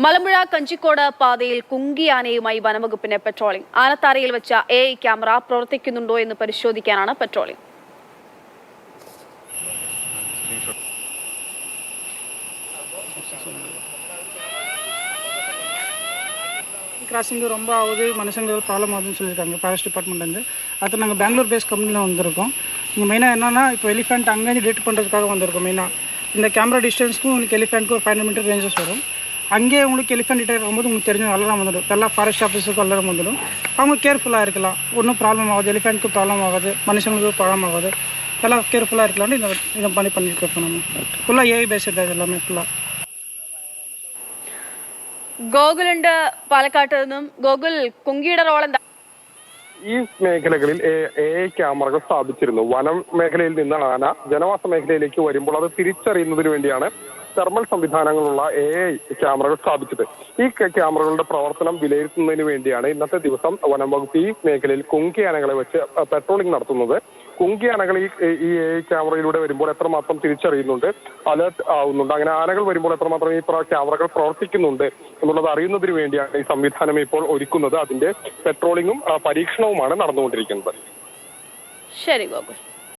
മലമ്പുഴ കഞ്ചിക്കോട് പാതയിൽ കുങ്കിയാനയുമായി വനംവകുപ്പിന്റെ പെട്രോളിംഗ്. ആനത്താരയിൽ വെച്ച AI ക്യാമറ പ്രവർത്തിക്കുന്നുണ്ടോ എന്ന് പരിശോധിക്കാനാണ് പെട്രോളിംഗ്. கிராசிங் ரொம்ப ஆகுது, மனுஷங்களுக்கு ப்ராப்ளம் ஆகுதுன்னு சொல்லியிருக்காங்க ஃபாரஸ்ட் டிபார்ட்மெண்ட்லேருந்து. அடுத்து நாங்கள் பெங்களூர் பேஸ் கம்பெனியில் வந்திருக்கோம். இங்கே மெயினாக என்னென்னா இப்போ எலிஃபெண்ட் அங்கேருந்து டேட் பண்ணுறதுக்காக வந்திருக்கோம். மெயினாக இந்த கேமரா டிஸ்டன்ஸ்க்கும் உங்களுக்கு எலிஃபெண்ட்க்கு ஒரு 500 மீட்டர் ரேஞ்சஸ் வரும். அங்கேயே உங்களுக்கு எலிஃபெண்ட் டேட் ஆகும்போது உங்களுக்கு தெரிஞ்ச அலராம் வந்துடும். எல்லா ஃபாரஸ்ட் ஆஃபீஸுக்கும் அலராம் வந்துடும். அவங்க கேர்ஃபுல்லாக இருக்கலாம், ஒன்றும் ப்ராப்ளம் ஆகாது, எலிஃபெண்ட்க்கு ப்ராப்ளம் ஆகாது, மனுஷங்களுக்கு ப்ராப்ளம் ஆகாது. எல்லாம் கேர்ஃபுல்லாக இருக்கலாம்னு இதை பண்ணிட்டு இருக்கோம். நம்ம ஃபுல்லாக AI பேஸ்டு தான் எல்லாமே ஃபுல்லாக. ഗോകുലുണ്ട് പാലക്കാട്ട് നിന്നും. ഗോകുൽ, കുങ്കിയുടെ റോൾ എന്താ? ഈ മേഖലകളിൽ AI ക്യാമറകൾ സ്ഥാപിച്ചിരുന്നു. വനം മേഖലയിൽ നിന്ന് ആന ജനവാസ മേഖലയിലേക്ക് വരുമ്പോൾ അത് തിരിച്ചറിയുന്നതിന് വേണ്ടിയാണ് തെർമൽ സംവിധാനങ്ങളുള്ള AI ക്യാമറകൾ സ്ഥാപിച്ചത്. ഈ ക്യാമറകളുടെ പ്രവർത്തനം വിലയിരുത്തുന്നതിന് വേണ്ടിയാണ് ഇന്നത്തെ ദിവസം വനം വകുപ്പ് ഈ മേഖലയിൽ കുങ്കിയാനകളെ വെച്ച് പെട്രോളിംഗ് നടത്തുന്നത്. കുങ്കിയാനകൾ ഈ AI ക്യാമറയിലൂടെ വരുമ്പോൾ എത്രമാത്രം തിരിച്ചറിയുന്നുണ്ട്, അലേർട്ട് ആവുന്നുണ്ട്, അങ്ങനെ ആനകൾ വരുമ്പോൾ എത്രമാത്രം ഈ ക്യാമറകൾ പ്രവർത്തിക്കുന്നുണ്ട് എന്നുള്ളത് അറിയുന്നതിന് വേണ്ടിയാണ് ഈ സംവിധാനം ഇപ്പോൾ ഒരുക്കുന്നത്. അതിന്റെ പെട്രോളിംഗും പരീക്ഷണവുമാണ് നടന്നുകൊണ്ടിരിക്കുന്നത്. ശരി ഗോകുൽ.